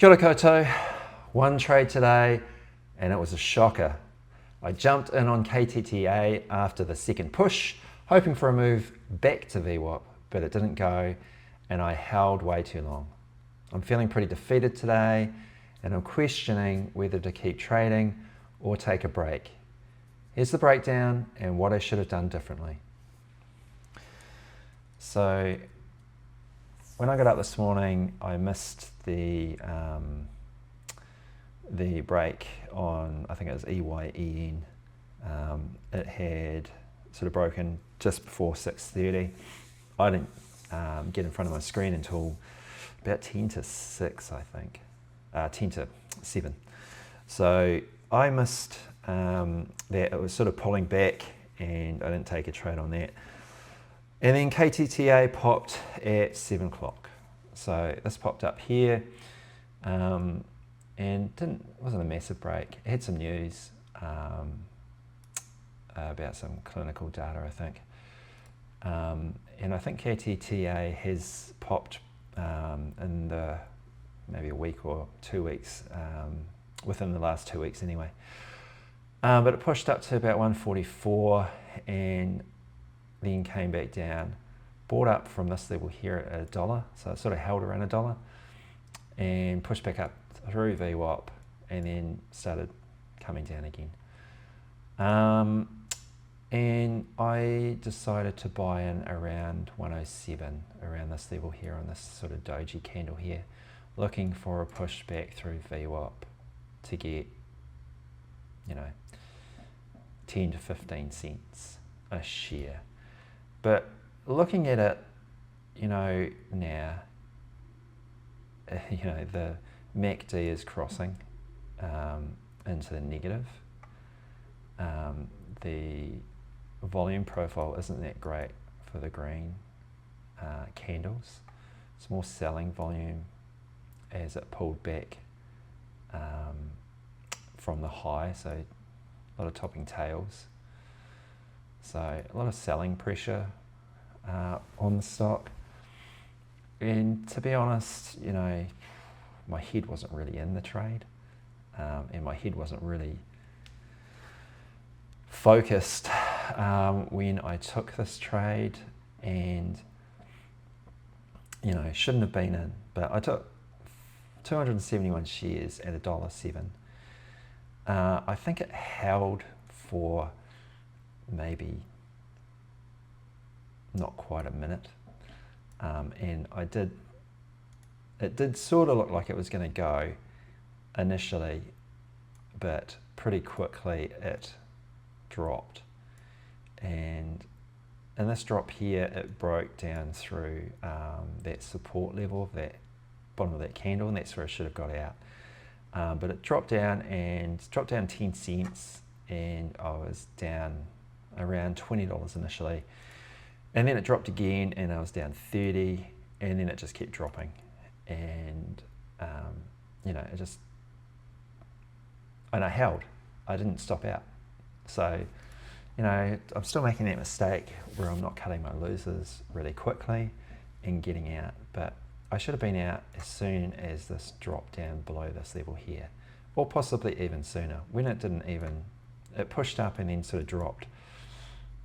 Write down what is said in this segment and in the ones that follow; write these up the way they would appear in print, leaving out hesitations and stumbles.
Kia ora koutou. One trade today and it was a shocker. I jumped in on KTTA after the second push, hoping for a move back to VWAP, but it didn't go and I held way too long. I'm feeling pretty defeated today and I'm questioning whether to keep trading or take a break. Here's the breakdown and what I should have done differently. So when I got up this morning, I missed the break on, I think it was EYEN. It had sort of broken just before 6:30. I didn't get in front of my screen until about 10 to 6, I think, 10 to 7. So I missed that. It was sort of pulling back and I didn't take a trade on that. And then KTTA popped at 7 o'clock. So this popped up here and wasn't a massive break. It had some news about some clinical data, I think. And I think KTTA has popped in the maybe a week or 2 weeks, within the last 2 weeks anyway. But it pushed up to about 144 and then came back down, bought up from this level here at $1, so it sort of held around $1 and pushed back up through VWAP and then started coming down again. And I decided to buy in around 107, around this level here on this sort of doji candle here, looking for a push back through VWAP to get, 10 to 15 cents a share. But looking at it, now, the MACD is crossing into the negative. The volume profile isn't that great for the green candles. It's more selling volume as it pulled back from the high, so a lot of topping tails. So a lot of selling pressure on the stock. And to be honest, my head wasn't really in the trade, and my head wasn't really focused when I took this trade, and shouldn't have been in, but I took 271 shares at $1.07. I think it held for maybe not quite a minute, and it did sort of look like it was going to go initially, but pretty quickly it dropped. And in this drop here, it broke down through that support level, that bottom of that candle, and that's where it should have got out. But it dropped down 10 cents, and I was down around $20 initially. And then it dropped again, and I was down 30, and then it just kept dropping. And, and I held. I didn't stop out. So, I'm still making that mistake where I'm not cutting my losers really quickly and getting out. But I should have been out as soon as this dropped down below this level here, or possibly even sooner. When it it pushed up and then sort of dropped.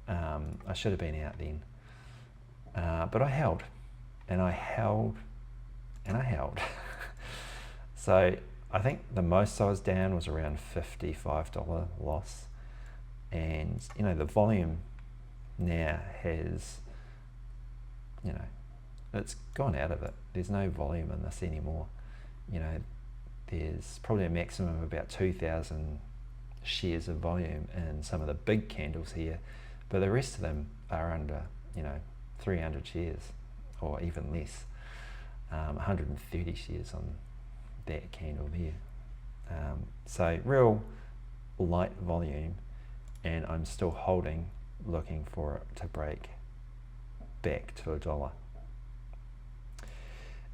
I should have been out then. But I held, and I held, and I held. So I think the most I was down was around $55 loss. And, the volume now has, it's gone out of it. There's no volume in this anymore. There's probably a maximum of about 2,000 shares of volume in some of the big candles here, but the rest of them are under, 300 shares or even less, 130 shares on that candle there. So real light volume, and I'm still holding, looking for it to break back to $1.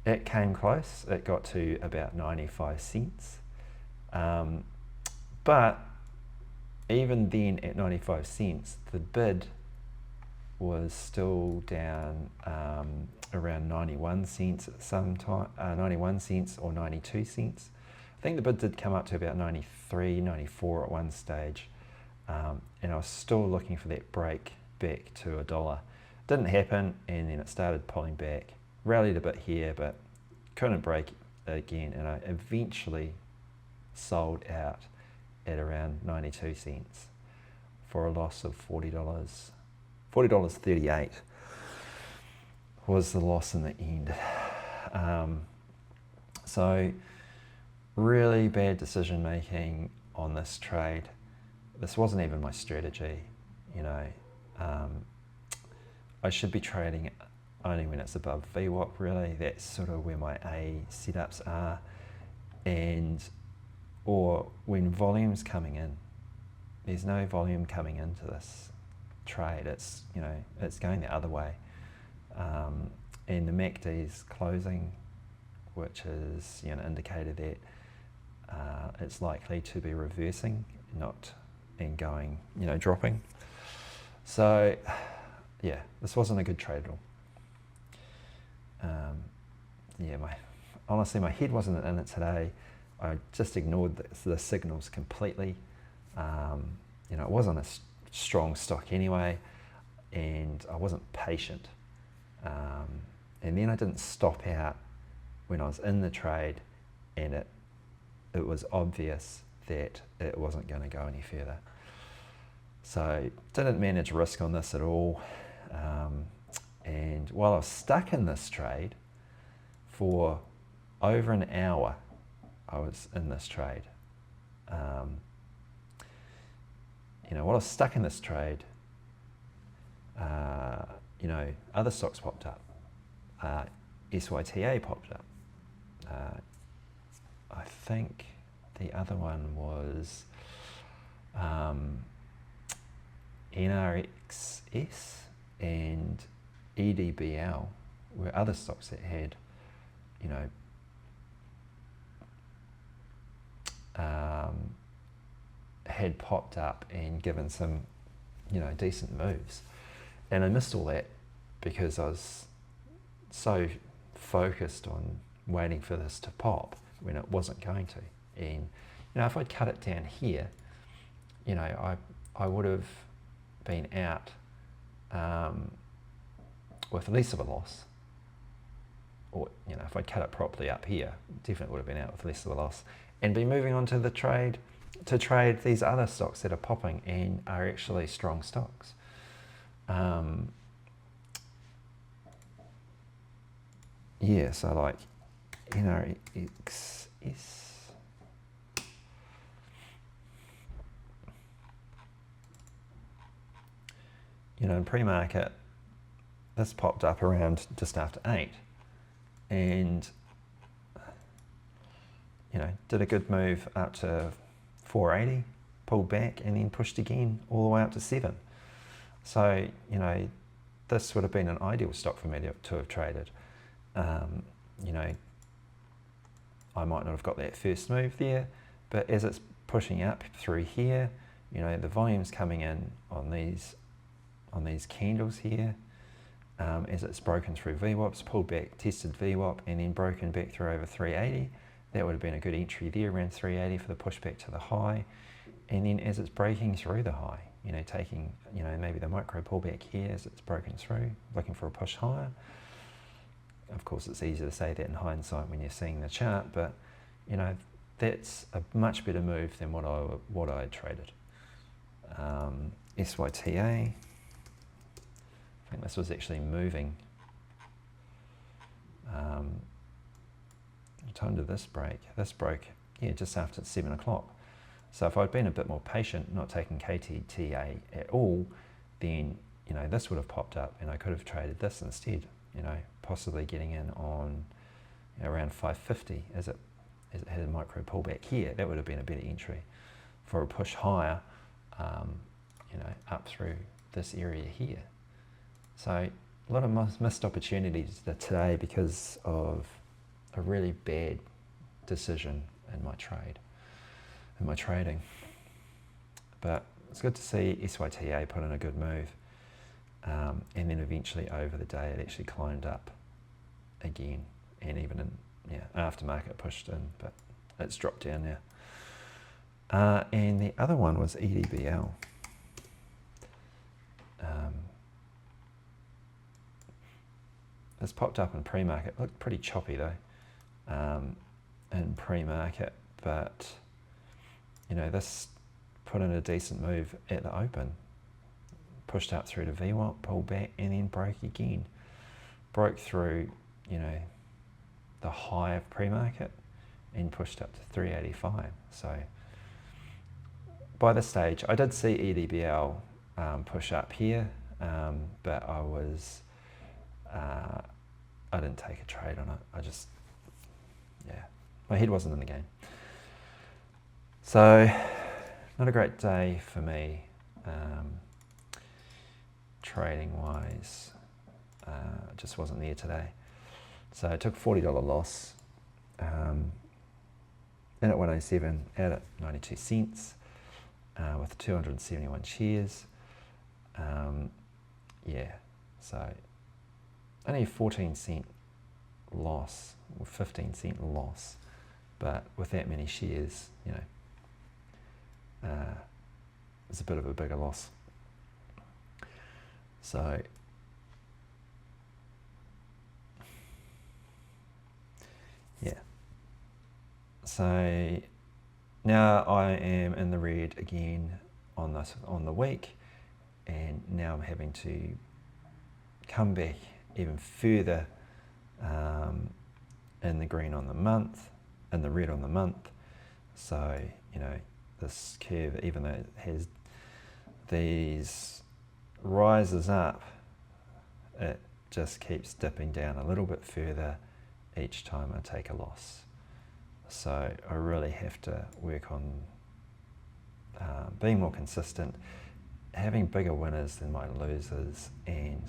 It came close. It got to about 95 cents. But even then at 95 cents, the bid was still down around 91 cents at some time, 91 cents or 92 cents. I think the bid did come up to about 93, 94 at one stage, and I was still looking for that break back to $1. Didn't happen, and then it started pulling back, rallied a bit here, but couldn't break again, and I eventually sold out at around 92 cents for a loss of $40. $40.38 was the loss in the end. So really bad decision making on this trade. This wasn't even my strategy, you know. I should be trading only when it's above VWAP, really. That's sort of where my A setups are, or when volume's coming in. There's no volume coming into this trade. It's, you know, it's going the other way, and the MACD's closing, which is, you know, an indicator that it's likely to be reversing, and going, you know, dropping. So yeah, this wasn't a good trade at all. Honestly, my head wasn't in it today. I just ignored the signals completely. You know, it wasn't a strong stock anyway, and I wasn't patient. And then I didn't stop out when I was in the trade, and it was obvious that it wasn't going to go any further. So didn't manage risk on this at all. And while I was stuck in this trade for over an hour, I was in this trade. You know, while I was stuck in this trade, you know, other stocks popped up. SYTA popped up. I think the other one was NRXS and EDBL were other stocks that had, you know, had popped up and given some, you know, decent moves. And I missed all that because I was so focused on waiting for this to pop when it wasn't going to. And, you know, if I'd cut it down here, you know, I would have been out with less of a loss. Or, you know, if I'd cut it properly up here, definitely would have been out with less of a loss, and be moving on to the trade, to trade these other stocks that are popping and are actually strong stocks. Yeah, so like NRXS. You know, in pre-market, this popped up around just after 8, and, you know, did a good move up to 480, pulled back, and then pushed again all the way up to 7. So, you know, this would have been an ideal stock for me to have traded. You know, I might not have got that first move there, but as it's pushing up through here, you know, the volume's coming in on these candles here, as it's broken through VWAPs, pulled back, tested VWAP, and then broken back through over 380. That would have been a good entry there, around 380 for the pushback to the high. And then as it's breaking through the high, you know, taking, you know, maybe the micro pullback here as it's broken through, looking for a push higher. Of course, it's easy to say that in hindsight when you're seeing the chart, but, you know, that's a much better move than what I had traded. SYTA. I think this was actually moving. What time did this break? This broke, yeah, just after 7 o'clock. So if I'd been a bit more patient, not taking KTTA at all, then, you know, this would have popped up and I could have traded this instead, you know, possibly getting in on, you know, around 550 as it had a micro pullback here. That would have been a better entry for a push higher, you know, up through this area here. So a lot of missed opportunities today because of a really bad decision in my trading. But it's good to see SYTA put in a good move. and then eventually over the day it actually climbed up again, and even in aftermarket pushed in, but it's dropped down now. And the other one was EDBL. This popped up in pre-market. Looked pretty choppy though in pre-market, but this put in a decent move at the open. Pushed up through to VWAP, pulled back, and then broke again. Broke through, the high of pre-market and pushed up to 385. So by this stage, I did see EDBL push up here, but I didn't take a trade on it. My head wasn't in the game. So not a great day for me, trading wise. Just wasn't there today. So I took a $40 loss, in at 107, out at 92 cents, with 271 shares. So only a 14-cent loss, or 15-cent loss, but with that many shares, it's a bit of a bigger loss. So so now I am in the red again on the week, and now I'm having to come back even further in the green on the month, in the red on the month. So this curve, even though it has these rises up, it just keeps dipping down a little bit further each time I take a loss. So I really have to work on being more consistent, having bigger winners than my losers, and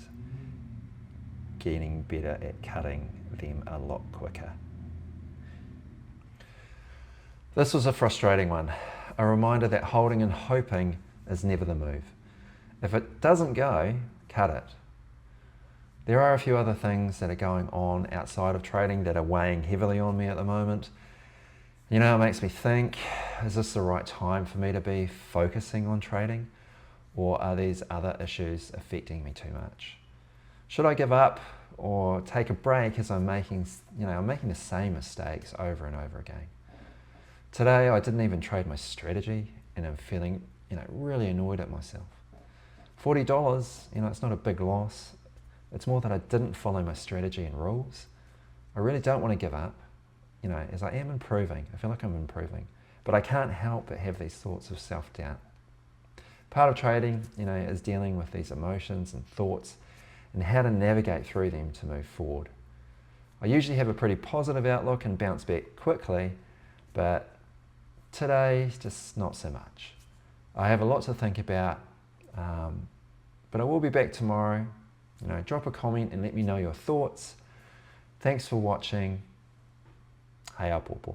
getting better at cutting them a lot quicker. This was a frustrating one. A reminder that holding and hoping is never the move. If it doesn't go, cut it. There are a few other things that are going on outside of trading that are weighing heavily on me at the moment. It makes me think, is this the right time for me to be focusing on trading? Or are these other issues affecting me too much? Should I give up or take a break as I'm making the same mistakes over and over again? Today, I didn't even trade my strategy, and I'm feeling, really annoyed at myself. $40, it's not a big loss. It's more that I didn't follow my strategy and rules. I really don't want to give up, as I am improving. I feel like I'm improving, but I can't help but have these thoughts of self-doubt. Part of trading, is dealing with these emotions and thoughts and how to navigate through them to move forward. I usually have a pretty positive outlook and bounce back quickly, but today, just not so much. I have a lot to think about, but I will be back tomorrow. Drop a comment and let me know your thoughts. Thanks for watching. Hei a pōpō.